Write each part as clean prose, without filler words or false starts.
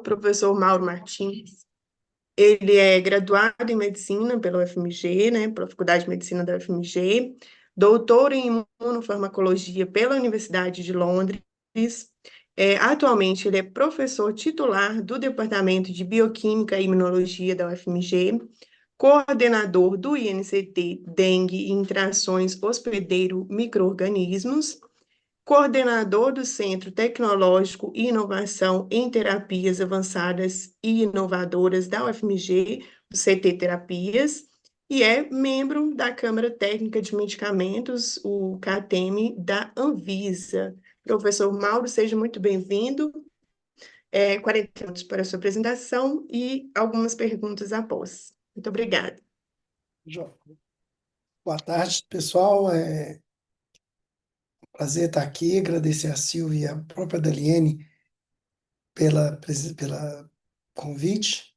professor Mauro Martins. Ele é graduado em medicina pela UFMG, né, pela Faculdade de Medicina da UFMG, doutor em imunofarmacologia pela Universidade de Londres. Atualmente, ele é professor titular do Departamento de Bioquímica e Imunologia da UFMG, coordenador do INCT Dengue e Interações Hospedeiro-Micro-Organismos, coordenador do Centro Tecnológico e Inovação em Terapias Avançadas e Inovadoras da UFMG, do CT Terapias, e é membro da Câmara Técnica de Medicamentos, o CATEM, da Anvisa. Professor Mauro, seja muito bem-vindo. 40 minutos para a sua apresentação e algumas perguntas após. Muito obrigada. Boa tarde, pessoal. É um prazer estar aqui. Agradecer a Silvia e a própria Daliene pela convite.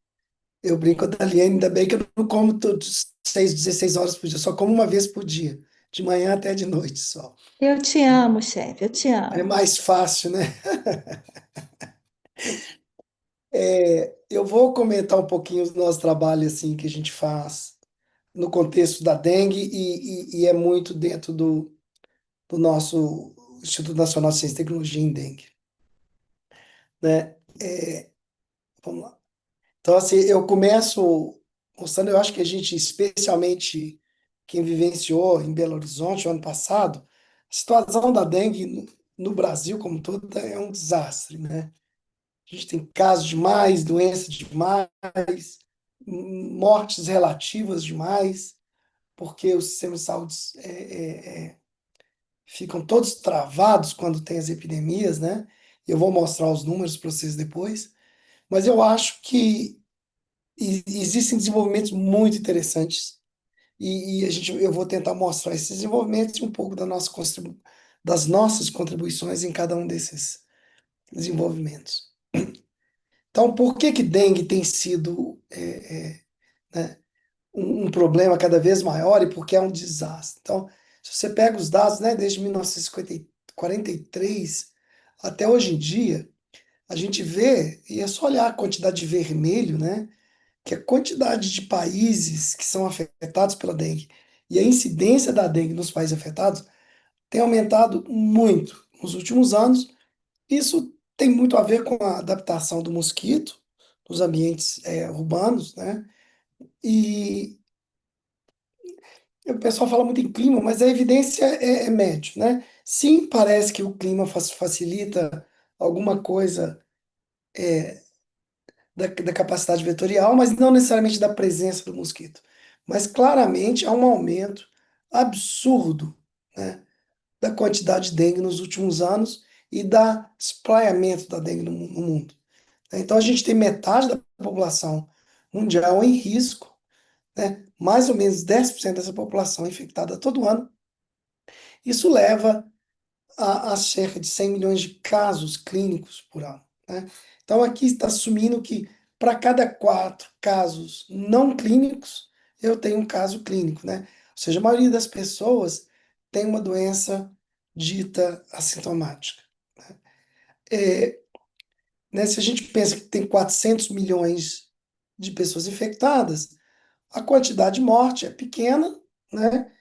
Eu brinco com a Daliene, ainda bem que eu não como todos 16 horas por dia, só como uma vez por dia, de manhã até de noite só. Eu te amo, chefe, eu te É amo. mais fácil, né? Eu vou comentar um pouquinho do nosso trabalho assim, que a gente faz no contexto da dengue e é muito dentro do nosso Instituto Nacional de Ciência e Tecnologia em Dengue, né? Vamos lá. Então, assim, eu começo mostrando, eu acho que a gente, especialmente quem vivenciou em Belo Horizonte o ano passado, a situação da dengue no Brasil como um todo é um desastre, né? A gente tem casos demais, doenças demais, mortes relativas demais, porque os sistemas de saúde ficam todos travados quando tem as epidemias, né? Eu vou mostrar os números para vocês depois, mas eu acho que existem desenvolvimentos muito interessantes eu vou tentar mostrar esses desenvolvimentos e um pouco das nossas contribuições em cada um desses desenvolvimentos. Então, por que dengue tem sido né, um problema cada vez maior e porque é um desastre? Então, se você pega os dados, né, desde 1943 até hoje em dia, a gente vê, e é só olhar a quantidade de vermelho, né, que a quantidade de países que são afetados pela dengue e a incidência da dengue nos países afetados tem aumentado muito nos últimos anos. Isso tem muito a ver com a adaptação do mosquito nos ambientes urbanos, né? E o pessoal fala muito em clima, mas a evidência é médio, né? Sim, parece que o clima facilita alguma coisa da capacidade vetorial, mas não necessariamente da presença do mosquito. Mas claramente há um aumento absurdo, né, da quantidade de dengue nos últimos anos e da espraiamento da dengue no mundo. Então a gente tem metade da população mundial em risco, né, mais ou menos 10% dessa população infectada todo ano. Isso leva a cerca de 100 milhões de casos clínicos por ano, né? Então, aqui está assumindo que para cada 4 casos não clínicos, eu tenho um caso clínico, né? Ou seja, a maioria das pessoas tem uma doença dita assintomática. É, né, se a gente pensa que tem 400 milhões de pessoas infectadas, a quantidade de morte é pequena, né?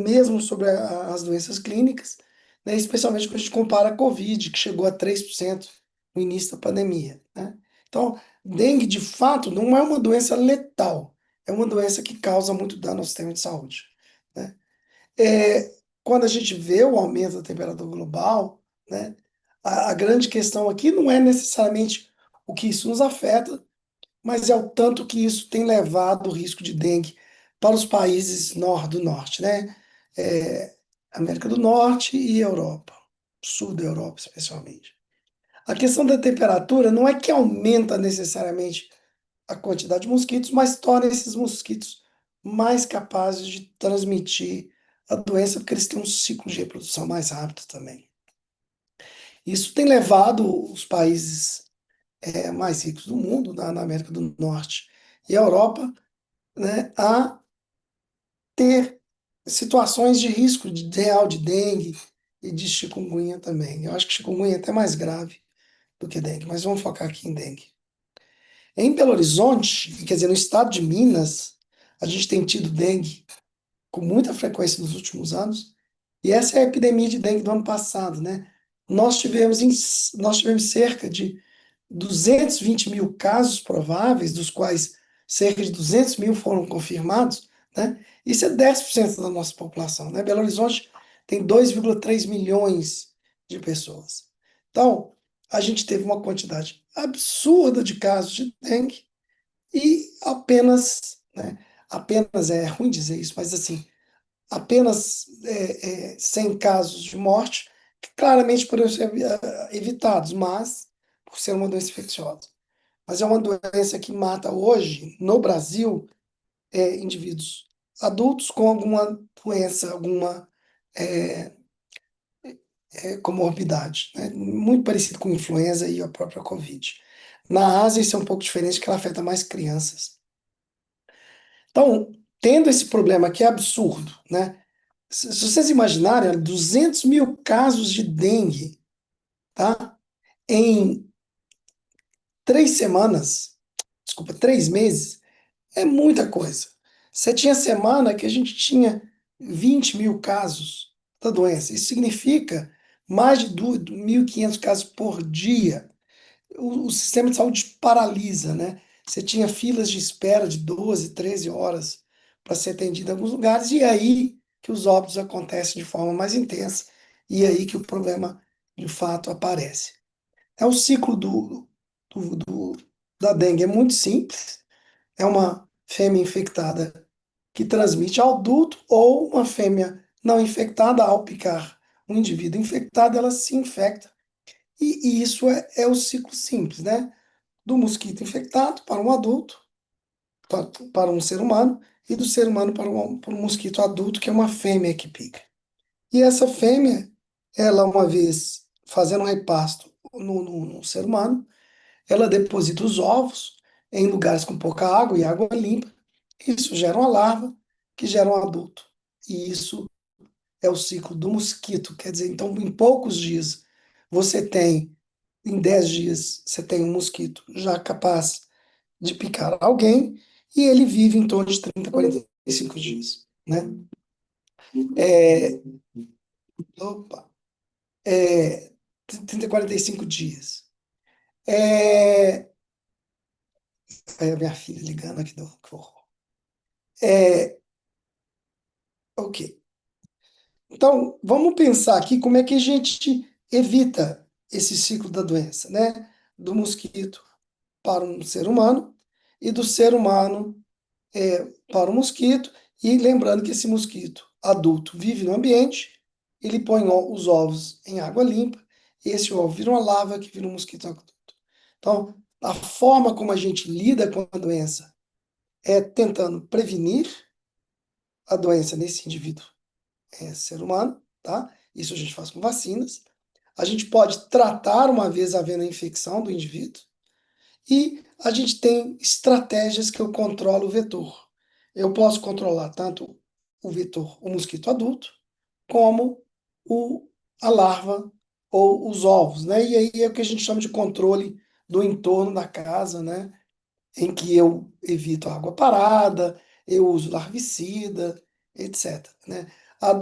Mesmo sobre as doenças clínicas, né? Especialmente quando a gente compara a Covid, que chegou a 3% no início da pandemia, né? Então, dengue, de fato, não é uma doença letal, é uma doença que causa muito dano ao sistema de saúde, né? Quando a gente vê o aumento da temperatura global, né? A grande questão aqui não é necessariamente o que isso nos afeta, mas é o tanto que isso tem levado o risco de dengue para os países do norte, né? América do Norte e Europa, sul da Europa especialmente. A questão da temperatura não é que aumenta necessariamente a quantidade de mosquitos, mas torna esses mosquitos mais capazes de transmitir a doença, porque eles têm um ciclo de reprodução mais rápido também. Isso tem levado os países mais ricos do mundo, na América do Norte e Europa, né, a ter situações de risco real de dengue e de chikungunya também. Eu acho que chikungunya é até mais grave do que dengue, mas vamos focar aqui em dengue. Em Belo Horizonte, quer dizer, no estado de Minas, a gente tem tido dengue com muita frequência nos últimos anos, e essa é a epidemia de dengue do ano passado, né? Nós tivemos cerca de 220 mil casos prováveis, dos quais cerca de 200 mil foram confirmados, né? Isso é 10% da nossa população, né? Belo Horizonte tem 2,3 milhões de pessoas. Então, a gente teve uma quantidade absurda de casos de dengue e apenas é ruim dizer isso, mas assim, apenas 100 casos de morte, que claramente poderiam ser evitados, mas por ser uma doença infecciosa. Mas é uma doença que mata hoje, no Brasil, indivíduos adultos com alguma doença, alguma é, comorbidade, né? Muito parecido com influenza e a própria Covid. Na Ásia, isso é um pouco diferente, porque ela afeta mais crianças. Então, tendo esse problema que é absurdo, né? Se vocês imaginarem, 200 mil casos de dengue, tá? Em 3 semanas, desculpa, 3 meses, é muita coisa. Você tinha semana que a gente tinha 20 mil casos da doença. Isso significa mais de 1.500 casos por dia. O sistema de saúde paralisa, né? Você tinha filas de espera de 12, 13 horas para ser atendido em alguns lugares, e é aí que os óbitos acontecem de forma mais intensa, e é aí que o problema de fato aparece. O ciclo do, do- da dengue é muito simples, é uma fêmea infectada que transmite ao adulto, ou uma fêmea não infectada ao picar um indivíduo infectado, ela se infecta. E isso é o ciclo simples, né? Do mosquito infectado para um adulto, para um ser humano, e do ser humano para um mosquito adulto, que é uma fêmea que pica. E essa fêmea, ela, uma vez fazendo um repasto no ser humano, ela deposita os ovos em lugares com pouca água e água limpa. Isso gera uma larva, que gera um adulto. E isso é o ciclo do mosquito. Quer dizer, então, em poucos dias, você tem, em 10 dias, você tem um mosquito já capaz de picar alguém, e ele vive em torno de 30, 45 dias, né? É, opa, 30, 45 dias. É, é a minha filha ligando aqui que horror. É, ok. Então, vamos pensar aqui como é que a gente evita esse ciclo da doença, né? Do mosquito para um ser humano e do ser humano para o mosquito, e lembrando que esse mosquito adulto vive no ambiente, ele põe os ovos em água limpa, e esse ovo vira uma larva que vira um mosquito adulto. Então, a forma como a gente lida com a doença é tentando prevenir a doença nesse indivíduo, ser humano, tá? Isso a gente faz com vacinas. A gente pode tratar uma vez havendo a infecção do indivíduo, e a gente tem estratégias que eu controlo o vetor. Eu posso controlar tanto o vetor, o mosquito adulto, como o, a larva ou os ovos, né? E aí é o que a gente chama de controle do entorno da casa, né? Em que eu evito água parada, eu uso larvicida, etc, né?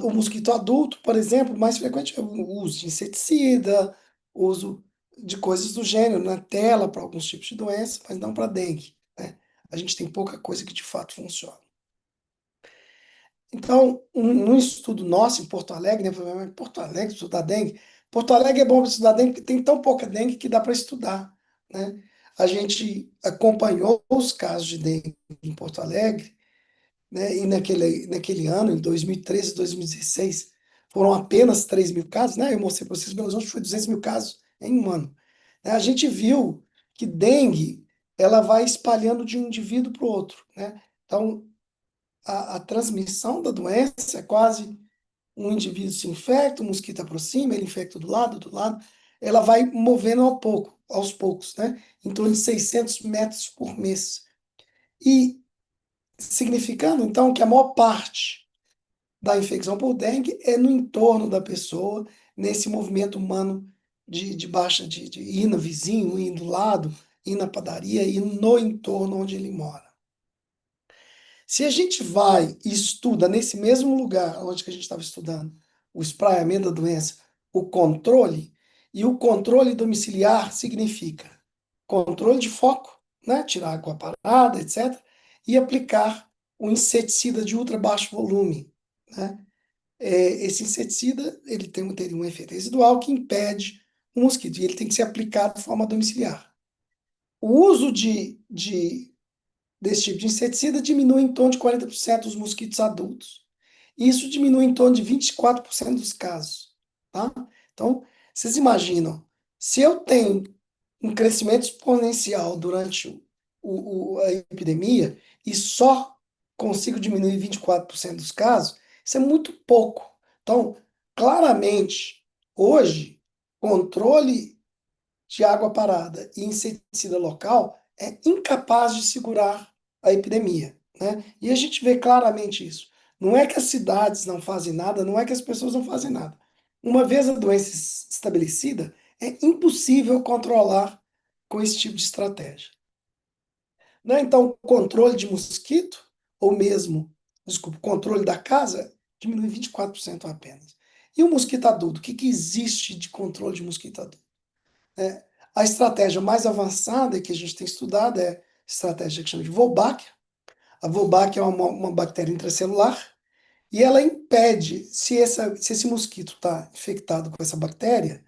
O mosquito adulto, por exemplo, mais frequente é o uso de inseticida, uso de coisas do gênero na tela para alguns tipos de doença, mas não para dengue, né? A gente tem pouca coisa que de fato funciona. Então, um estudo nosso em Porto Alegre, né? Porto Alegre, estudar dengue. Porto Alegre é bom para estudar dengue porque tem tão pouca dengue que dá para estudar, né? A gente acompanhou os casos de dengue em Porto Alegre, né? E naquele ano, em 2013, 2016, foram apenas 3 mil casos, né? Eu mostrei para vocês, Belo Horizonte foi 200 mil casos em um ano. Né? A gente viu que dengue, ela vai espalhando de um indivíduo para o outro, né? Então, a transmissão da doença é quase um indivíduo se infecta, o mosquito aproxima, ele infecta do lado, ela vai movendo aos poucos, né? Em torno de 600 metros por mês. E significando, então, que a maior parte da infecção por dengue é no entorno da pessoa, nesse movimento humano de ir no vizinho, ir do lado, ir na padaria e no entorno onde ele mora. Se a gente vai e estuda nesse mesmo lugar onde que a gente estava estudando o espraiamento da doença, o controle, e o controle domiciliar significa controle de foco, né? Tirar água parada, etc., e aplicar um inseticida de ultra baixo volume, né? Esse inseticida ele teria um efeito residual que impede o mosquito, e ele tem que ser aplicado de forma domiciliar. O uso desse tipo de inseticida diminui em torno de 40% os mosquitos adultos. E isso diminui em torno de 24% dos casos. Tá? Então, vocês imaginam, se eu tenho um crescimento exponencial durante a epidemia e só consigo diminuir 24% dos casos, isso é muito pouco. Então, claramente, hoje, controle de água parada e inseticida local é incapaz de segurar a epidemia, né? E a gente vê claramente isso. Não é que as cidades não fazem nada, não é que as pessoas não fazem nada. Uma vez a doença estabelecida, é impossível controlar com esse tipo de estratégia. Né? Então, controle de mosquito, ou mesmo, desculpa, controle da casa, diminui 24% apenas. E o mosquito adulto? O que existe de controle de mosquito adulto? É, a estratégia mais avançada que a gente tem estudado é a estratégia que chama de Wolbachia. A Wolbachia é uma bactéria intracelular e ela impede, se esse mosquito está infectado com essa bactéria,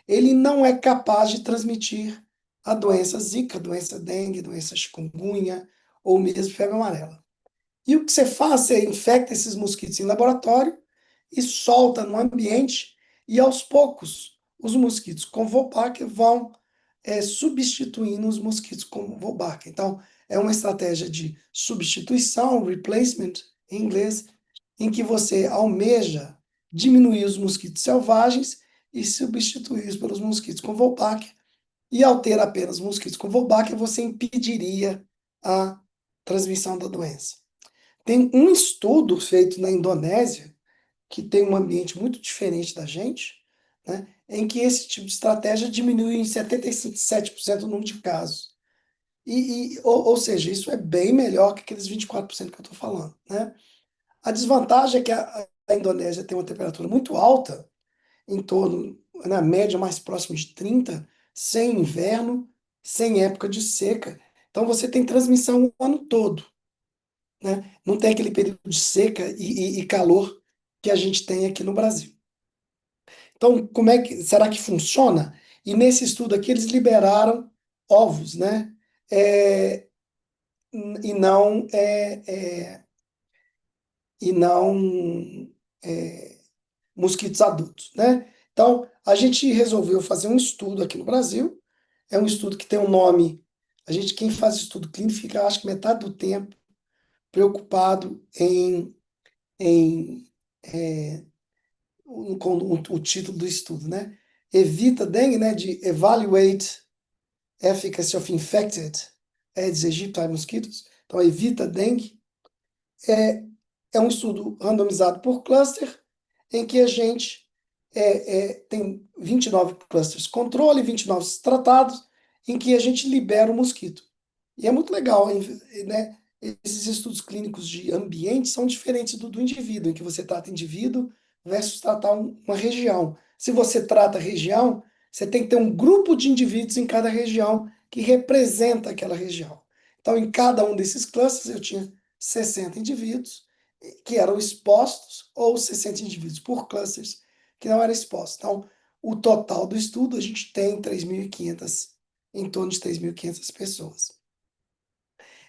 ele não é capaz de transmitir a doença Zika, doença dengue, doença chikungunya ou mesmo febre amarela. E o que você faz? Você infecta esses mosquitos em laboratório e solta no ambiente, e aos poucos os mosquitos com Wolbachia vão substituindo os mosquitos com Wolbachia. Então, é uma estratégia de substituição, replacement em inglês, em que você almeja diminuir os mosquitos selvagens e substituí-los pelos mosquitos com Wolbachia. E ao ter apenas mosquitos com Wolbachia, você impediria a transmissão da doença. Tem um estudo feito na Indonésia, que tem um ambiente muito diferente da gente, né, em que esse tipo de estratégia diminui em 77% o número de casos. Ou seja, isso é bem melhor que aqueles 24% que eu estou falando. Né? A desvantagem é que a Indonésia tem uma temperatura muito alta, em torno, na média, mais próximo de 30, sem inverno, sem época de seca. Então você tem transmissão o ano todo. Né? Não tem aquele período de seca e calor que a gente tem aqui no Brasil. Então, como é que será que funciona? E nesse estudo aqui eles liberaram ovos, né? É, e não e não mosquitos adultos, né? Então, a gente resolveu fazer um estudo aqui no Brasil. É um estudo que tem um nome. Quem faz estudo clínico fica, acho que metade do tempo preocupado em com o título do estudo, né? Evita dengue, né? De Evaluate Efficacy of Infected Aedes aegypti mosquitos. Então, evita dengue. É um estudo randomizado por cluster, em que a gente tem 29 clusters controle, 29 tratados, em que a gente libera o mosquito. E é muito legal, né? Esses estudos clínicos de ambiente são diferentes do indivíduo, em que você trata indivíduo versus tratar uma região. Se você trata a região, você tem que ter um grupo de indivíduos em cada região que representa aquela região. Então, em cada um desses clusters, eu tinha 60 indivíduos que eram expostos, ou 60 indivíduos por clusters que não eram expostos. Então, o total do estudo, a gente tem 3.500, em torno de 3.500 pessoas.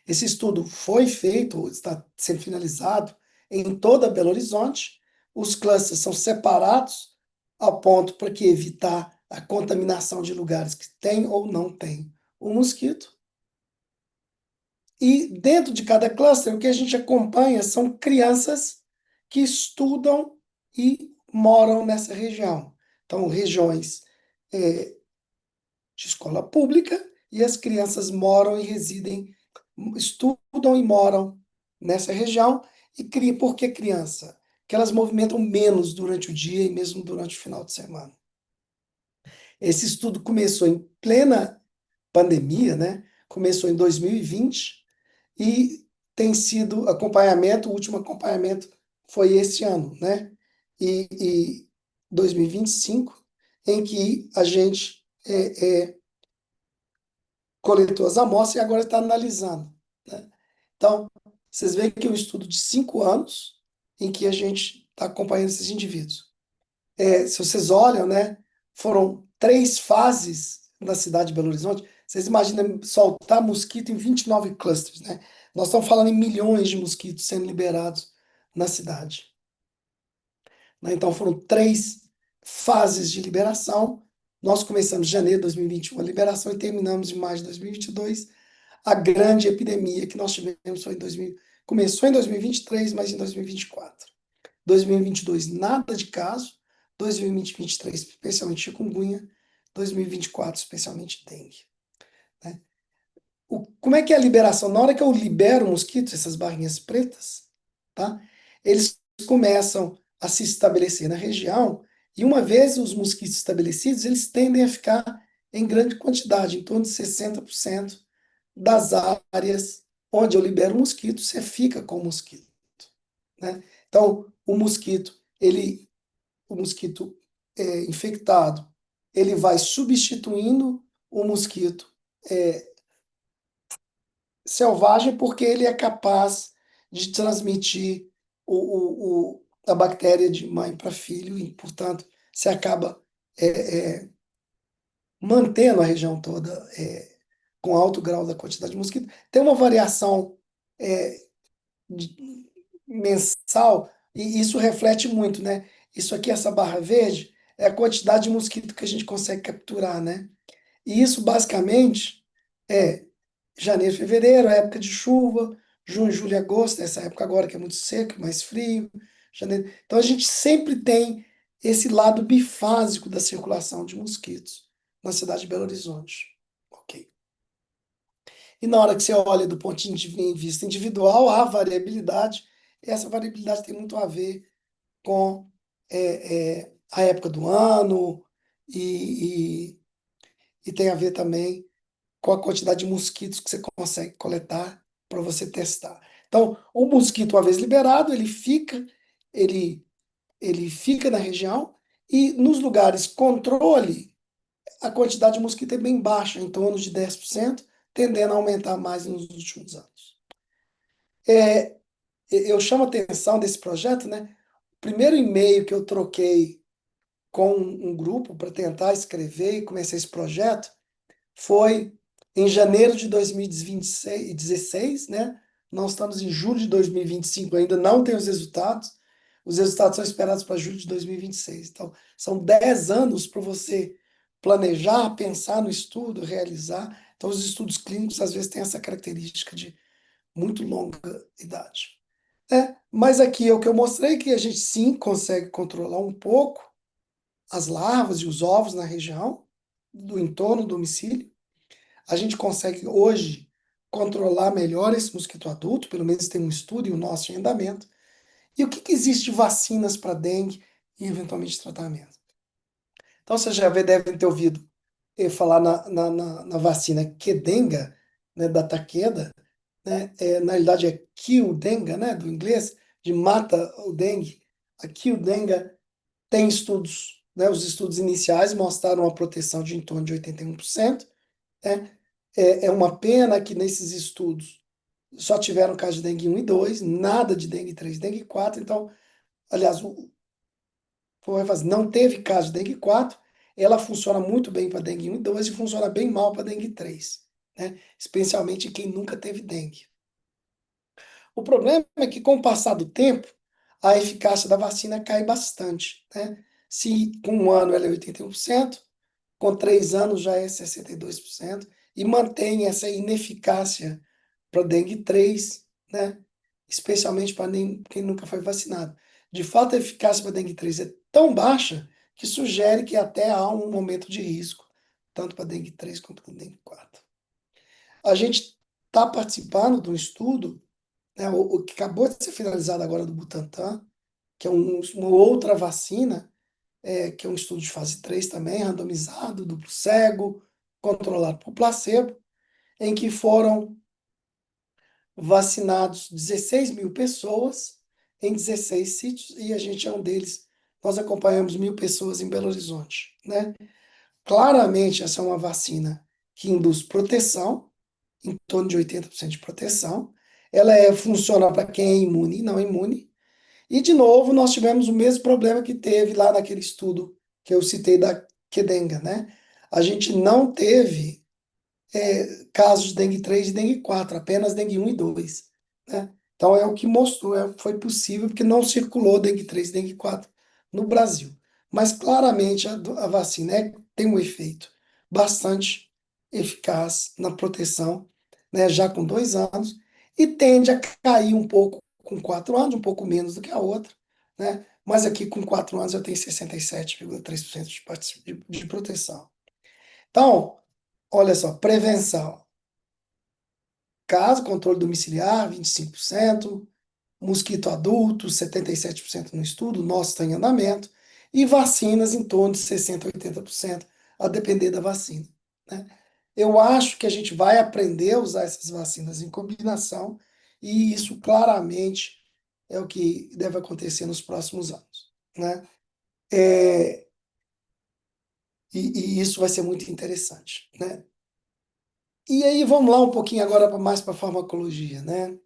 Esse estudo foi feito, está sendo finalizado em toda Belo Horizonte. Os clusters são separados a ponto para que evitar a contaminação de lugares que tem ou não tem o mosquito. E dentro de cada cluster, o que a gente acompanha são crianças que estudam e moram nessa região. Então, regiões de escola pública, e as crianças moram e residem, estudam e moram nessa região. E cria, por que criança? Que elas movimentam menos durante o dia e mesmo durante o final de semana. Esse estudo começou em plena pandemia, né? Começou em 2020 e tem sido acompanhamento, o último acompanhamento foi esse ano, né? E 2025, em que a gente coletou as amostras e agora está analisando, né? Então, vocês veem que é um estudo de 5 anos em que a gente está acompanhando esses indivíduos. Se vocês olham, né, foram 3 fases na cidade de Belo Horizonte. Vocês imaginam soltar mosquito em 29 clusters, né? Nós estamos falando em milhões de mosquitos sendo liberados na cidade, né? Então foram 3 fases de liberação. Nós começamos em janeiro de 2021 a liberação e terminamos em maio de 2022. A grande epidemia que nós tivemos foi em 2000, começou em 2023, mas em 2024. 2022, nada de caso. 2023, especialmente chikungunya. 2024, especialmente dengue, né? Como é que é a liberação? Na hora que eu libero mosquitos, essas barrinhas pretas, tá? Eles começam a se estabelecer na região e uma vez os mosquitos estabelecidos, eles tendem a ficar em grande quantidade, em torno de 60% das áreas onde eu libero mosquito, você fica com o mosquito, né? Então, o mosquito infectado, ele vai substituindo o mosquito selvagem porque ele é capaz de transmitir a bactéria de mãe para filho e, portanto, você acaba mantendo a região toda com alto grau da quantidade de mosquito. Tem uma variação é, mensal e isso reflete muito, né? Isso aqui, essa barra verde, é a quantidade de mosquito que a gente consegue capturar, né? E isso basicamente é janeiro, fevereiro, a época de chuva, junho, julho e agosto, essa época agora que é muito seco, mais frio, janeiro. Então a gente sempre tem esse lado bifásico da circulação de mosquitos na cidade de Belo Horizonte. Ok. E na hora que você olha do pontinho de vista individual, há variabilidade, e essa variabilidade tem muito a ver com a época do ano e, e tem a ver também com a quantidade de mosquitos que você consegue coletar para você testar. Então, o mosquito, uma vez liberado, ele, ele fica na região e nos lugares controle, a quantidade de mosquito é bem baixa, em torno de 10%, tendendo a aumentar mais nos últimos anos. Eu chamo a atenção desse projeto, né? O primeiro e-mail que eu troquei com um grupo para tentar escrever e começar esse projeto foi em janeiro de 2016, né? Nós estamos em julho de 2025, ainda não tem os resultados. Os resultados são esperados para julho de 2026. Então, são 10 anos para você planejar, pensar no estudo, realizar. Então, os estudos clínicos, às vezes, têm essa característica de muito longa idade. Mas aqui é o que eu mostrei, que a gente sim consegue controlar um pouco as larvas e os ovos na região, do entorno do domicílio. A gente consegue hoje controlar melhor esse mosquito adulto, pelo menos tem um estudo e o nosso em andamento. E o que existe de vacinas para dengue e eventualmente tratamento? Então vocês já devem ter ouvido falar na vacina Qdenga, né, da Takeda, né? Na realidade é Qdenga, né, do inglês, de mata o dengue. A Qdenga tem estudos, né, os estudos iniciais mostraram uma proteção de em torno de 81%, né? É uma pena que nesses estudos só tiveram caso de dengue 1 e 2, nada de dengue 3, dengue 4. Então, aliás, não teve caso de dengue 4, ela funciona muito bem para dengue 1 e 2 e funciona bem mal para dengue 3, né? Especialmente quem nunca teve dengue. O problema é que, com o passar do tempo, a eficácia da vacina cai bastante, né? Se com 1 ano ela é 81%, com 3 anos já é 62%, e mantém essa ineficácia para dengue 3, né? Especialmente para quem nunca foi vacinado. De fato, a eficácia para dengue 3 é tão baixa que sugere que até há um momento de risco, tanto para dengue 3 quanto para dengue 4. A gente está participando de um estudo, né, o que acabou de ser finalizado agora do Butantan, que é uma outra vacina, que é um estudo de fase 3 também, randomizado, duplo cego, controlado por placebo, em que foram vacinados 16 mil pessoas em 16 sítios, e a gente é um deles. Nós acompanhamos 1.000 pessoas em Belo Horizonte, né? Claramente, essa é uma vacina que induz proteção, em torno de 80% de proteção. Ela funciona para quem é imune e não imune. E, de novo, nós tivemos o mesmo problema que teve lá naquele estudo que eu citei da Quedenga, né? A gente não teve casos de dengue 3 e dengue 4, apenas dengue 1 e 2, né? Então, é o que mostrou, foi possível, porque não circulou dengue 3 e dengue 4 no Brasil. Mas, claramente, a vacina tem um efeito bastante eficaz na proteção, né, já com 2 anos, e tende a cair um pouco com 4 anos, um pouco menos do que a outra, né? Mas aqui com 4 anos eu tenho 67,3% de proteção. Então, olha só, prevenção. Caso, controle domiciliar, 25%, mosquito adulto, 77% no estudo, nosso está em andamento, e vacinas em torno de 60% a 80%, a depender da vacina, né? Eu acho que a gente vai aprender a usar essas vacinas em combinação, e isso claramente é o que deve acontecer nos próximos anos, né? É, e isso vai ser muito interessante, né? E aí, vamos lá um pouquinho agora mais para a farmacologia, né?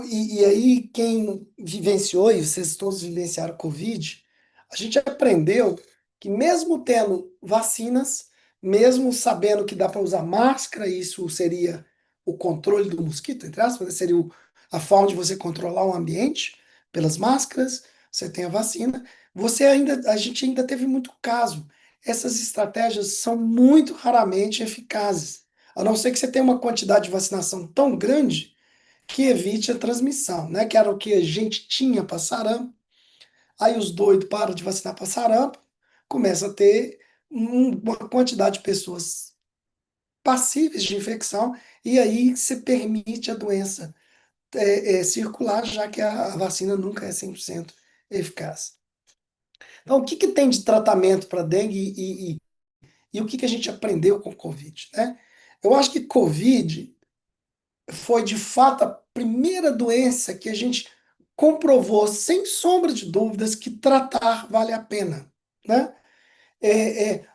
E aí, quem vivenciou, e vocês todos vivenciaram Covid, a gente aprendeu que mesmo tendo vacinas, mesmo sabendo que dá para usar máscara, isso seria o controle do mosquito, entre aspas, né? Seria a forma de você controlar o ambiente pelas máscaras, você tem a vacina, a gente ainda teve muito caso. Essas estratégias são muito raramente eficazes, a não ser que você tenha uma quantidade de vacinação tão grande que evite a transmissão, né? Que era o que a gente tinha para sarampo. Aí os doidos param de vacinar para sarampo, começa a ter uma quantidade de pessoas passíveis de infecção, e aí você permite a doença circular, já que a vacina nunca é 100% eficaz. Então, o que, que tem de tratamento para dengue e o que, que a gente aprendeu com o Covid, né? Eu acho que Covid foi de fato a primeira doença que a gente comprovou, sem sombra de dúvidas, que tratar vale a pena, né?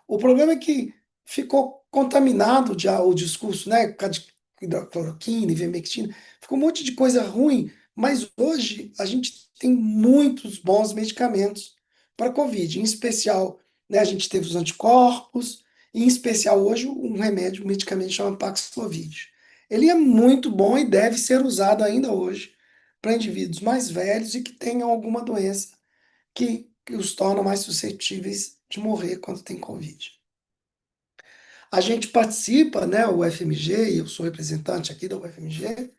O problema é que ficou contaminado já o discurso, né? Por causa de hidrocloroquina, ivermectina, ficou um monte de coisa ruim, mas hoje a gente tem muitos bons medicamentos para Covid, em especial, né, a gente teve os anticorpos, e em especial hoje um remédio, um medicamento chamado Paxlovid. Ele é muito bom e deve ser usado ainda hoje para indivíduos mais velhos e que tenham alguma doença que os torna mais suscetíveis de morrer quando tem Covid. A gente participa, né, o UFMG, e eu sou representante aqui da UFMG,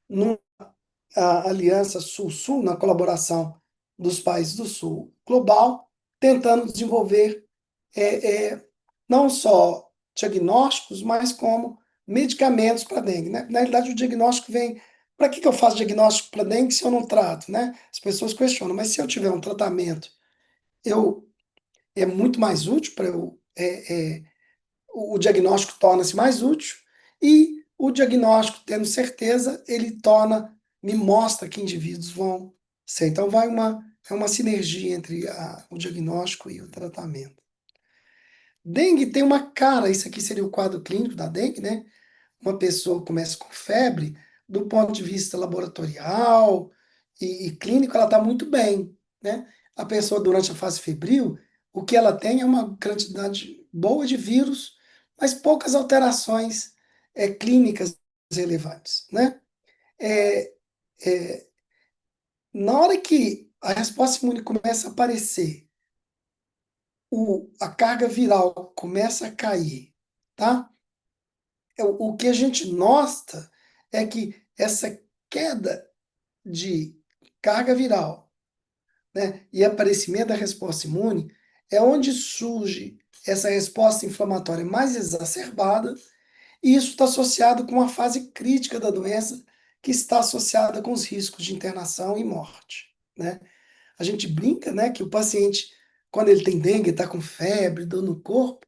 numa aliança Sul-Sul, na colaboração dos países do Sul global, tentando desenvolver é, é, não só diagnósticos, mas como medicamentos para dengue, né? Na realidade, o diagnóstico vem. Para que eu faço diagnóstico para dengue se eu não trato, né? As pessoas questionam, mas se eu tiver um tratamento, eu é muito mais útil para eu. O diagnóstico torna-se mais útil e o diagnóstico, tendo certeza, ele me mostra que indivíduos vão ser. Então, é uma sinergia entre o diagnóstico e o tratamento. Dengue tem uma cara, isso aqui seria o quadro clínico da dengue, né? Uma pessoa começa com febre, do ponto de vista laboratorial e clínico, ela está muito bem, né? A pessoa, durante a fase febril, o que ela tem é uma quantidade boa de vírus, mas poucas alterações clínicas relevantes, né? É, é, Na hora que a resposta imune começa a aparecer, a carga viral começa a cair, tá? O que a gente nota é que essa queda de carga viral, né, e aparecimento da resposta imune é onde surge essa resposta inflamatória mais exacerbada, e isso está associado com uma fase crítica da doença, que está associada com os riscos de internação e morte, né? A gente brinca, né, que o paciente, quando ele tem dengue, está com febre, dor no corpo,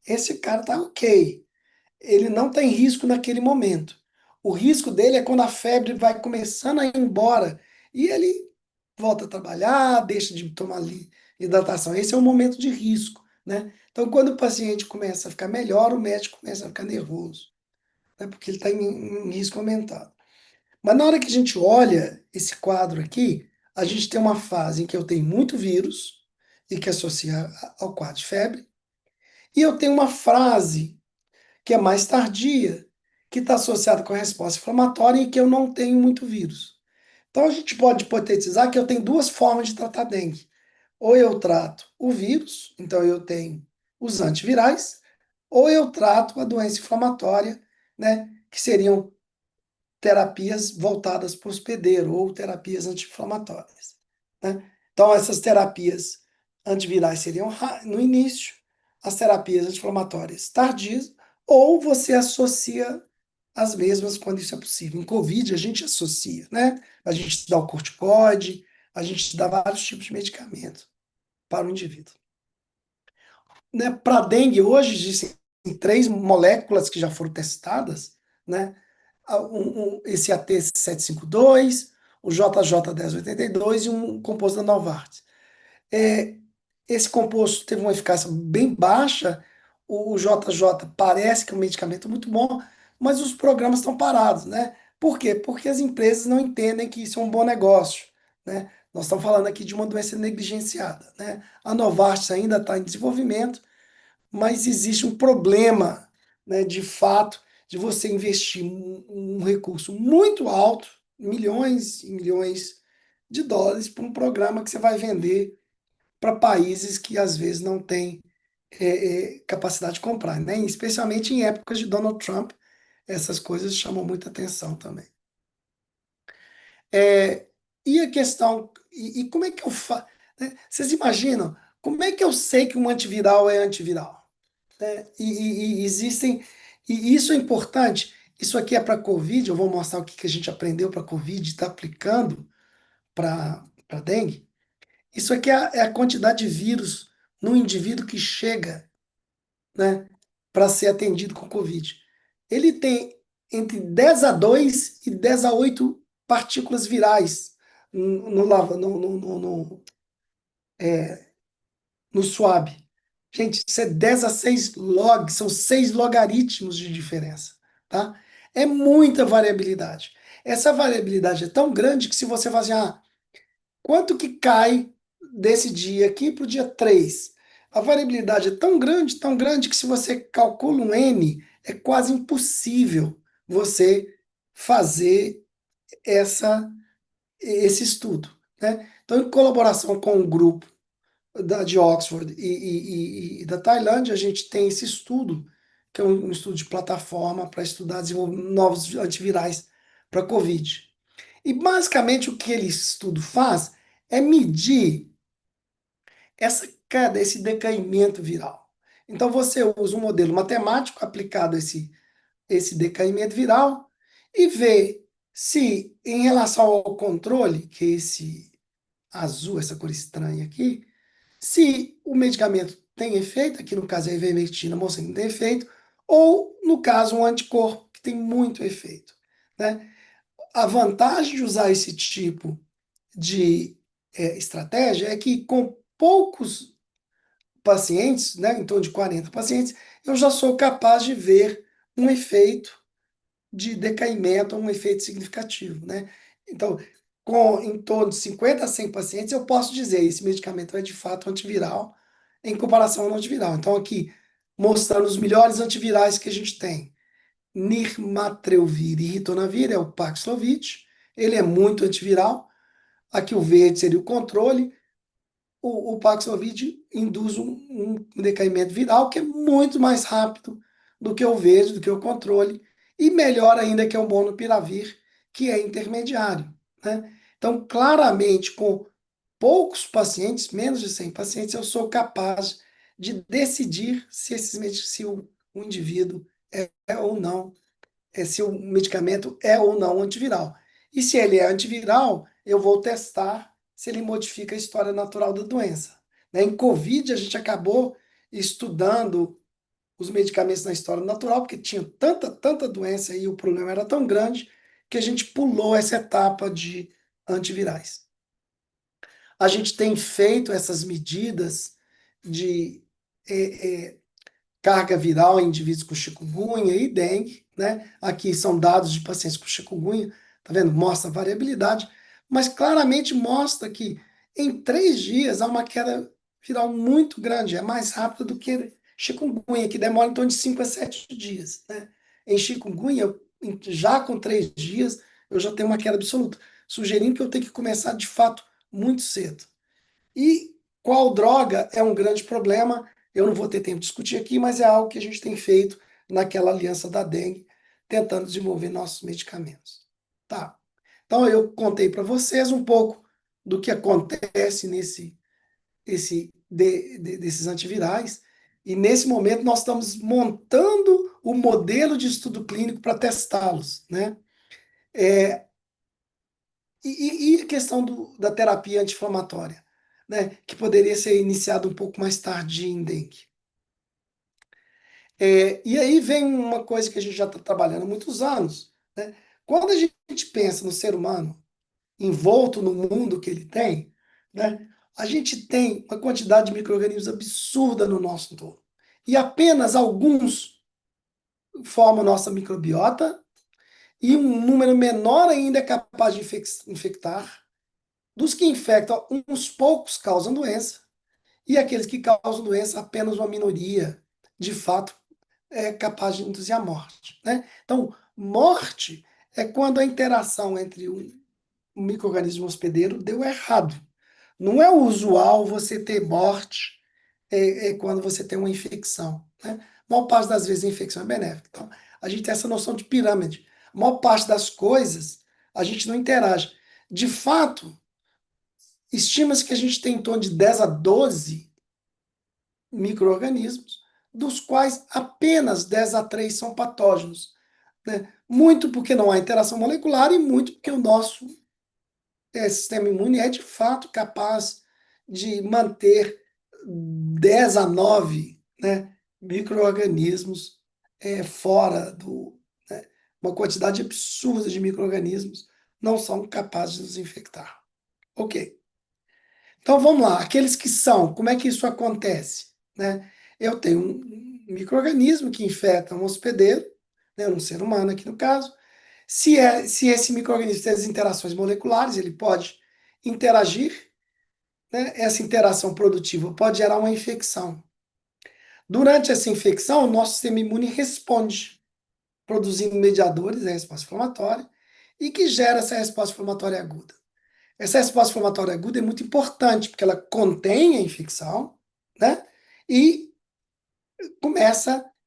esse cara tá ok. Ele não tem risco naquele momento. O risco dele é quando a febre vai começando a ir embora e ele volta a trabalhar, deixa de tomar hidratação. Esse é o momento de risco, né? Então, quando o paciente começa a ficar melhor, o médico começa a ficar nervoso, né? Porque ele está em risco aumentado. Mas na hora que a gente olha esse quadro aqui, a gente tem uma fase em que eu tenho muito vírus e que associa ao quadro de febre, e eu tenho uma fase que é mais tardia, que está associada com a resposta inflamatória e que eu não tenho muito vírus. Então a gente pode hipotetizar que eu tenho duas formas de tratar dengue. Ou eu trato o vírus, então eu tenho os antivirais, ou eu trato a doença inflamatória, né, que seriam terapias voltadas para o hospedeiro ou terapias anti-inflamatórias, né? Então, essas terapias antivirais seriam no início, as terapias anti-inflamatórias tardias, ou você associa as mesmas quando isso é possível. Em Covid, a gente associa, né? A gente dá o corticoide, a gente dá vários tipos de medicamento para o indivíduo. Né? Para dengue, hoje existem três moléculas que já foram testadas, né? Esse AT752, o JJ1082 e um composto da Novartis. Esse composto teve uma eficácia bem baixa, o JJ parece que é um medicamento muito bom, mas os programas estão parados, né? Por quê? Porque as empresas não entendem que isso é um bom negócio, né? Nós estamos falando aqui de uma doença negligenciada, né? A Novartis ainda está em desenvolvimento, mas existe um problema, né, de fato, de você investir um recurso muito alto, milhões e milhões de dólares, para um programa que você vai vender para países que às vezes não têm capacidade de comprar, né? Especialmente em épocas de Donald Trump, essas coisas chamam muita atenção também. É, e a questão, e como é que eu faço? Né? Vocês imaginam, como é que eu sei que um antiviral é antiviral? Né? E existem, e isso é importante. Isso aqui é para COVID, eu vou mostrar o que que a gente aprendeu para COVID e está aplicando para dengue. Isso aqui é a quantidade de vírus no indivíduo que chega, né, para ser atendido com COVID. Ele tem entre 10 a 2 e 10 a 8 partículas virais no swab. Gente, isso é 10 a 6 log, são 6 logaritmos de diferença, tá? É muita variabilidade. Essa variabilidade é tão grande que se você fazer, quanto que cai desse dia aqui para o dia 3? A variabilidade é tão grande que se você calcula um N, é quase impossível você fazer esse estudo, né? Então, em colaboração com o grupo de Oxford e da Tailândia, a gente tem esse estudo, que é um estudo de plataforma para estudar desenvolver novos antivirais para COVID. E basicamente o que ele estudo faz é medir essa queda, esse decaimento viral. Então você usa um modelo matemático aplicado a esse decaimento viral e vê se, em relação ao controle, que é esse azul, essa cor estranha aqui, se o medicamento tem efeito, aqui no caso é a ivermectina mostrando que tem efeito, ou no caso um anticorpo que tem muito efeito, né? A vantagem de usar esse tipo de estratégia é que com poucos pacientes, né, em torno de 40 pacientes, eu já sou capaz de ver um efeito de decaimento, um efeito significativo, né? Então, com em torno de 50 a 100 pacientes, eu posso dizer esse medicamento é de fato antiviral em comparação ao não antiviral. Então, aqui, mostrando os melhores antivirais que a gente tem. Nirmatrelvir e ritonavir é o Paxlovid, ele é muito antiviral. Aqui o verde seria o controle. O Paxlovid induz um decaimento viral que é muito mais rápido do que o verde, do que o controle, e melhor ainda que é o monopiravir, que é intermediário, né? Então, claramente, com poucos pacientes, menos de 100 pacientes, eu sou capaz de decidir se o indivíduo é ou não se o medicamento é ou não antiviral. E se ele é antiviral, eu vou testar se ele modifica a história natural da doença. Né? Em Covid, a gente acabou estudando os medicamentos na história natural, porque tinha tanta doença e o problema era tão grande que a gente pulou essa etapa de antivirais. A gente tem feito essas medidas de carga viral em indivíduos com chikungunya e dengue, né? Aqui são dados de pacientes com chikungunya, tá vendo? Mostra variabilidade, mas claramente mostra que em 3 dias há uma queda viral muito grande, é mais rápida do que chikungunya, que demora em torno de 5 a 7 dias, né? Em chikungunya, já com 3 dias, eu já tenho uma queda absoluta, sugerindo que eu tenho que começar de fato muito cedo. E qual droga é um grande problema? Eu não vou ter tempo de discutir aqui, mas é algo que a gente tem feito naquela aliança da dengue, tentando desenvolver nossos medicamentos. Tá. Então eu contei para vocês um pouco do que acontece desses antivirais. E nesse momento nós estamos montando o modelo de estudo clínico para testá-los, né? E a questão da terapia anti-inflamatória, né? Que poderia ser iniciada um pouco mais tarde em dengue. E aí vem uma coisa que a gente já está trabalhando há muitos anos, né? Quando a gente pensa no ser humano envolto no mundo que ele tem, né? A gente tem uma quantidade de micro-organismos absurda no nosso entorno. E apenas alguns formam nossa microbiota, e um número menor ainda é capaz de infectar. Dos que infectam, uns poucos causam doença, e aqueles que causam doença, apenas uma minoria, de fato, é capaz de induzir a morte, né? Então, morte é quando a interação entre um micro-organismo e um hospedeiro deu errado. Não é usual você ter morte quando você tem uma infecção, né? A maior parte das vezes a infecção é benéfica. Então, a gente tem essa noção de pirâmide. A maior parte das coisas, a gente não interage. De fato, estima-se que a gente tem em torno de 10 a 12 micro-organismos, dos quais apenas 10 a 3 são patógenos, né? Muito porque não há interação molecular e muito porque o nosso sistema imune é de fato capaz de manter 10 a 9, né, micro-organismos fora do. Né, uma quantidade absurda de micro-organismos não são capazes de nos infectar. Ok. Então vamos lá, aqueles que são, como é que isso acontece? Né? Eu tenho um micro-organismo que infecta um hospedeiro, né, um ser humano aqui no caso. Se esse micro-organismo tem as interações moleculares, ele pode interagir, né? Essa interação produtiva pode gerar uma infecção. Durante essa infecção, o nosso sistema imune responde, produzindo mediadores da resposta inflamatória, e que gera essa resposta inflamatória aguda. Essa resposta inflamatória aguda é muito importante, porque ela contém a infecção, né? E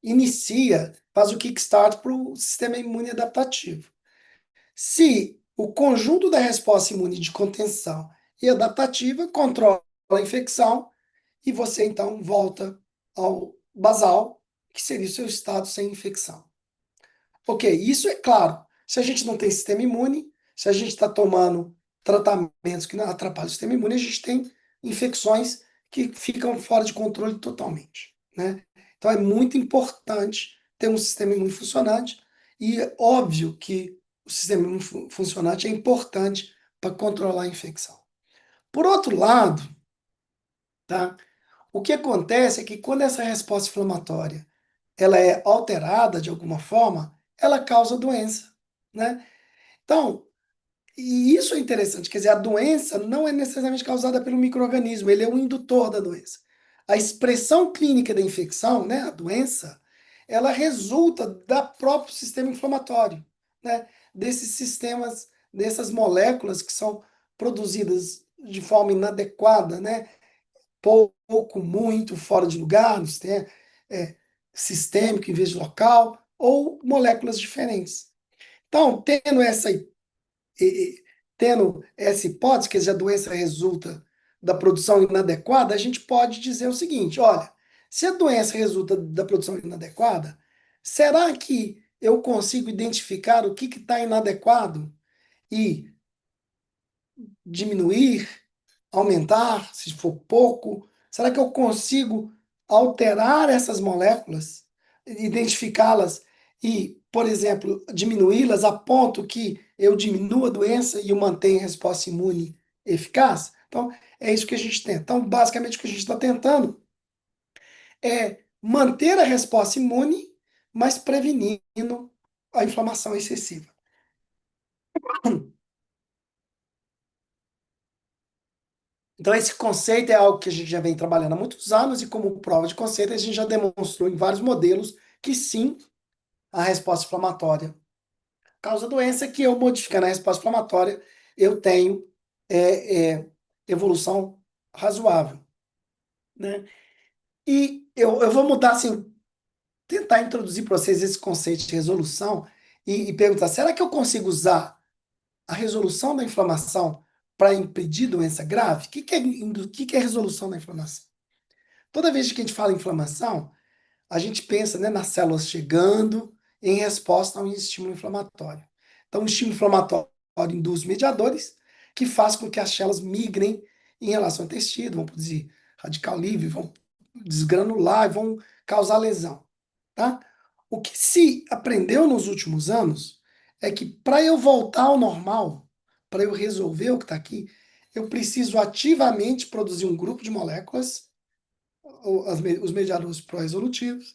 inicia, faz o kickstart para o sistema imune adaptativo. Se o conjunto da resposta imune de contenção e adaptativa controla a infecção, e você então volta ao basal, que seria o seu estado sem infecção. Ok, isso é claro. Se a gente não tem sistema imune, se a gente está tomando tratamentos que não atrapalham o sistema imune, a gente tem infecções que ficam fora de controle totalmente, né? Então é muito importante ter um sistema imune funcionante, e é óbvio que o sistema imune funcionante é importante para controlar a infecção. Por outro lado, tá? O que acontece é que quando essa resposta inflamatória ela é alterada de alguma forma, ela causa doença, né? Então, e isso é interessante, quer dizer, a doença não é necessariamente causada pelo micro-organismo, ele é o indutor da doença. A expressão clínica da infecção, né, a doença, ela resulta do próprio sistema inflamatório, né? Desses sistemas, dessas moléculas que são produzidas de forma inadequada, né? Pouco, muito, fora de lugar, no sistema, sistêmico em vez de local, ou moléculas diferentes. Então, tendo essa hipótese, que a doença resulta da produção inadequada, a gente pode dizer o seguinte: olha, se a doença resulta da produção inadequada, será que eu consigo identificar o que está inadequado e diminuir, aumentar, se for pouco? Será que eu consigo alterar essas moléculas identificá-las e, por exemplo, diminuí-las a ponto que eu diminua a doença e eu mantenha a resposta imune eficaz? Então, é isso que a gente tenta. Então, basicamente, o que a gente está tentando é manter a resposta imune, mas prevenindo a inflamação excessiva. Então, esse conceito é algo que a gente já vem trabalhando há muitos anos, e como prova de conceito, a gente já demonstrou em vários modelos que sim, a resposta inflamatória causa doença, que eu modificando a resposta inflamatória, eu tenho evolução razoável, né? E eu vou mudar, assim, tentar introduzir para vocês esse conceito de resolução e perguntar, será que eu consigo usar a resolução da inflamação para impedir doença grave? O que é resolução da inflamação? Toda vez que a gente fala em inflamação, a gente pensa, né, nas células chegando em resposta a um estímulo inflamatório. Então, o estímulo inflamatório induz mediadores que faz com que as células migrem em relação ao tecido, vão produzir radical livre, vão desgranular e vão causar lesão, tá? O que se aprendeu nos últimos anos é que para eu voltar ao normal, para eu resolver o que está aqui, eu preciso ativamente produzir um grupo de moléculas, os mediadores pró-resolutivos,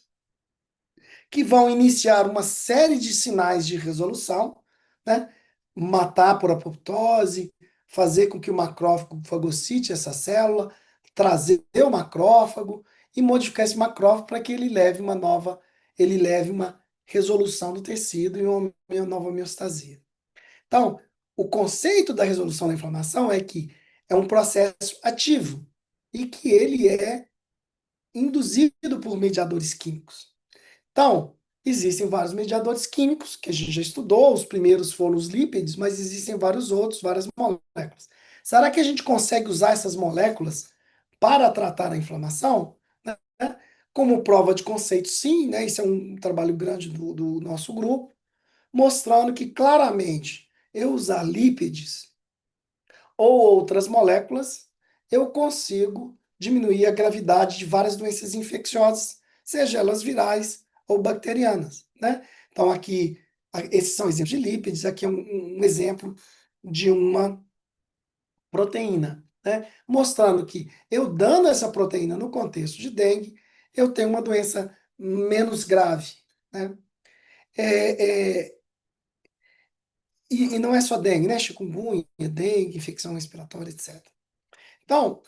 que vão iniciar uma série de sinais de resolução, né? Matar por apoptose, fazer com que o macrófago fagocite essa célula, trazer o macrófago e modificar esse macrófago para que ele leve uma resolução do tecido e uma nova homeostasia. Então, o conceito da resolução da inflamação é que é um processo ativo e que ele é induzido por mediadores químicos. Então, existem vários mediadores químicos que a gente já estudou, os primeiros foram os lípides, mas existem vários outros, várias moléculas. Será que a gente consegue usar essas moléculas para tratar a inflamação? Né? Como prova de conceito, sim, né? Isso é um trabalho grande do nosso grupo, mostrando que claramente eu usar lípides ou outras moléculas, eu consigo diminuir a gravidade de várias doenças infecciosas, seja elas virais ou bacterianas, né? Então, aqui, esses são exemplos de lípides, aqui é um exemplo de uma proteína, né? Mostrando que eu dando essa proteína no contexto de dengue, eu tenho uma doença menos grave, né? É, é, e não é só dengue, né? Chikungunya, dengue, infecção respiratória, etc. Então,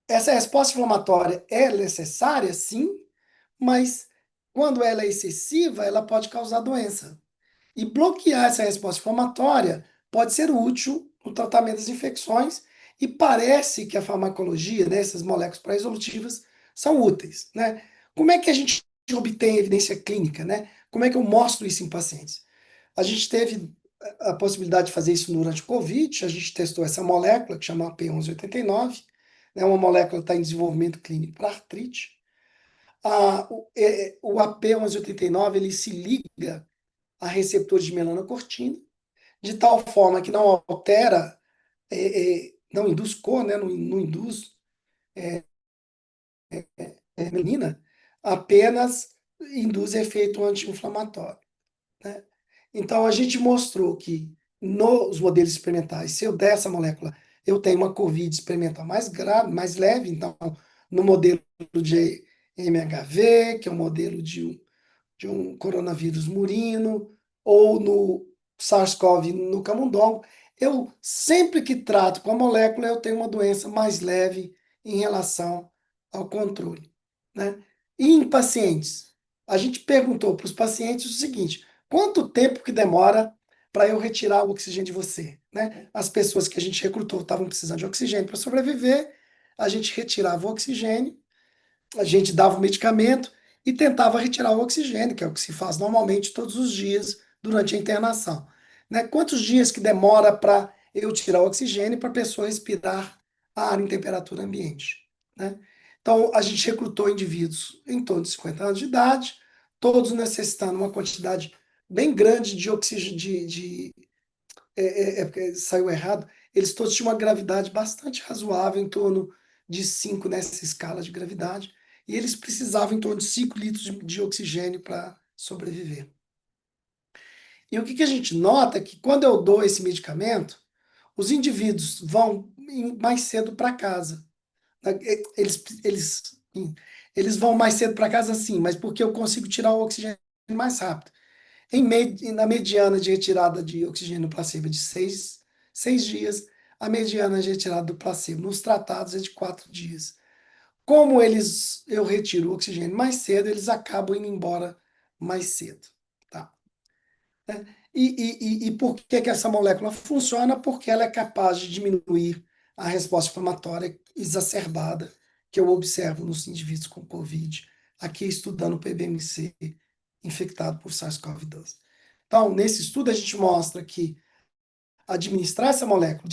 essa resposta inflamatória é necessária, sim, mas quando ela é excessiva, ela pode causar doença. E bloquear essa resposta inflamatória pode ser útil no tratamento das infecções e parece que a farmacologia, né, essas moléculas pré-resolutivas, são úteis, né? Como é que a gente obtém evidência clínica, né? Como é que eu mostro isso em pacientes? A gente teve a possibilidade de fazer isso durante o COVID, a gente testou essa molécula, que chama AP1189, né, uma molécula que está em desenvolvimento clínico para artrite. O AP1189 ele se liga a receptores de melanocortina, de tal forma que não altera, não induz cor, né, não induz melanina, apenas induz efeito anti-inflamatório, né? Então, a gente mostrou que nos modelos experimentais, se eu der essa molécula, eu tenho uma COVID experimental mais grave, mais leve. Então, no modelo de MHV, que é um modelo de um coronavírus murino, ou no SARS-CoV no camundongo, eu sempre que trato com a molécula, eu tenho uma doença mais leve em relação ao controle, né? E em pacientes, a gente perguntou para os pacientes o seguinte: quanto tempo que demora para eu retirar o oxigênio de você, né? As pessoas que a gente recrutou estavam precisando de oxigênio para sobreviver, a gente retirava o oxigênio, a gente dava o medicamento e tentava retirar o oxigênio, que é o que se faz normalmente todos os dias durante a internação, né? Quantos dias que demora para eu tirar o oxigênio para a pessoa respirar ar em temperatura ambiente, né? Então, a gente recrutou indivíduos em torno de 50 anos de idade, todos necessitando uma quantidade bem grande de oxigênio, porque saiu errado, eles todos tinham uma gravidade bastante razoável, em torno de 5 nessa escala de gravidade. e eles precisavam em torno de 5 litros de oxigênio para sobreviver. E o que a gente nota é que quando eu dou esse medicamento, os indivíduos vão mais cedo para casa. Eles, eles, eles vão mais cedo para casa, sim, mas porque eu consigo tirar o oxigênio mais rápido. Na mediana de retirada de oxigênio placebo é de 6 dias, a mediana de retirada do placebo nos tratados é de 4 dias. Como eu retiro o oxigênio mais cedo, eles acabam indo embora mais cedo. Tá? E por que essa molécula funciona? Porque ela é capaz de diminuir a resposta inflamatória exacerbada que eu observo nos indivíduos com COVID, aqui estudando o PBMC infectado por SARS-CoV-2. Então, nesse estudo, a gente mostra que administrar essa molécula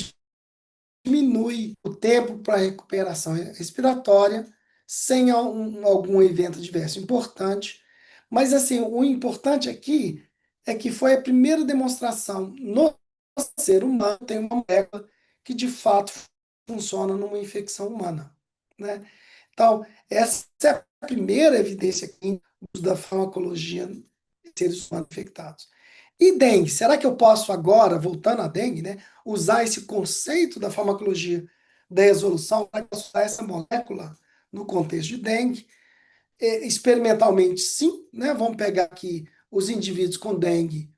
diminui o tempo para recuperação respiratória sem algum evento adverso importante. Mas, assim, o importante aqui é que foi a primeira demonstração no ser humano tem uma molécula que, de fato, funciona numa infecção humana, né? Então, essa é a primeira evidência da farmacologia em seres humanos infectados. E dengue, será que eu posso agora, voltando à dengue, né, usar esse conceito da farmacologia da resolução para usar essa molécula no contexto de dengue? Experimentalmente, sim, né? Vamos pegar aqui os indivíduos com dengue,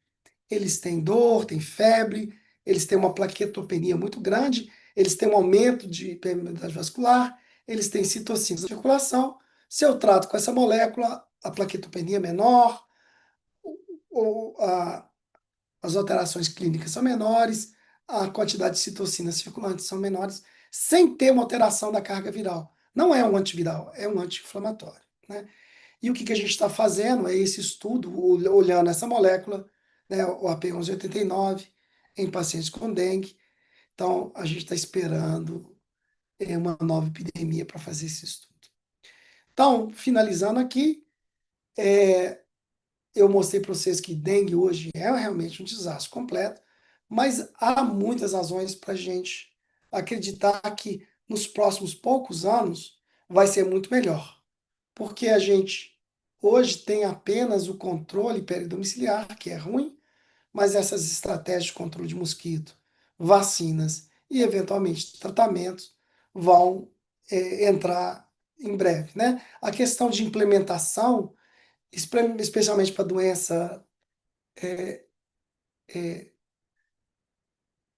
eles têm dor, têm febre, eles têm uma plaquetopenia muito grande, eles têm um aumento de permeabilidade vascular, eles têm citocinas na circulação. Se eu trato com essa molécula, a plaquetopenia é menor, ou as alterações clínicas são menores, a quantidade de citocinas circulantes são menores, sem ter uma alteração da carga viral. Não é um antiviral, é um anti-inflamatório, né? E o que a gente está fazendo é esse estudo, olhando essa molécula, né, o AP1189, em pacientes com dengue. Então, a gente está esperando uma nova epidemia para fazer esse estudo. Então, finalizando aqui, eu mostrei para vocês que dengue hoje é realmente um desastre completo, mas há muitas razões para a gente acreditar que nos próximos poucos anos vai ser muito melhor. Porque a gente hoje tem apenas o controle peridomiciliar, que é ruim, mas essas estratégias de controle de mosquito, vacinas e, eventualmente, tratamentos vão entrar em breve, né? A questão de implementação, especialmente para doença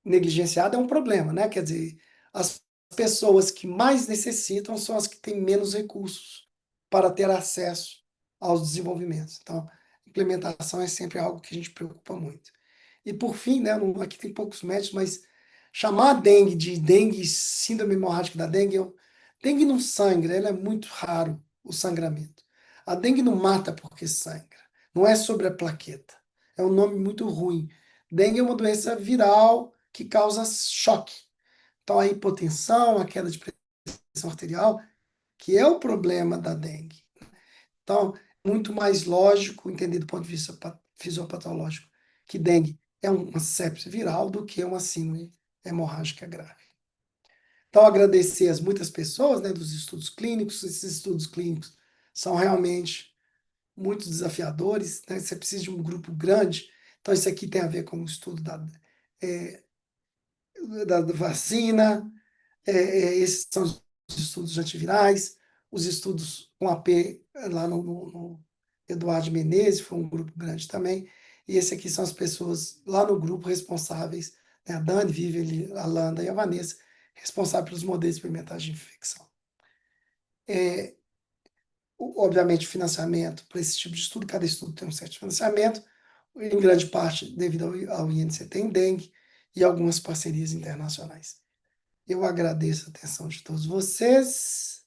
negligenciada, é um problema, né? Quer dizer, as pessoas que mais necessitam são as que têm menos recursos para ter acesso aos desenvolvimentos. Então, implementação é sempre algo que a gente preocupa muito. E por fim, né, aqui tem poucos médicos, mas chamar a dengue de dengue, síndrome hemorrágica da dengue, dengue não sangra, ela é muito raro o sangramento. A dengue não mata porque sangra, não é sobre a plaqueta. É um nome muito ruim. Dengue é uma doença viral que causa choque. Então, a hipotensão, a queda de pressão arterial, que é o problema da dengue. Então, muito mais lógico, entender do ponto de vista fisiopatológico, que dengue é uma sepse viral do que uma síndrome hemorrágica grave. Então, agradecer as muitas pessoas, né, dos estudos clínicos. Esses estudos clínicos são realmente muito desafiadores, né? Você precisa de um grupo grande. Então, isso aqui tem a ver com o estudo da vacina, esses são os estudos antivirais, os estudos com AP lá no Eduardo Menezes, foi um grupo grande também, e esse aqui são as pessoas lá no grupo responsáveis, né, a Dani, Vivian, a Landa e a Vanessa, responsáveis pelos modelos experimentais de infecção. Obviamente, financiamento para esse tipo de estudo, cada estudo tem um certo financiamento, em grande parte devido ao INCT em dengue e algumas parcerias internacionais. Eu agradeço a atenção de todos vocês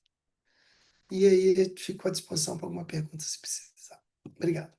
e aí fico à disposição para alguma pergunta se precisar. Obrigado.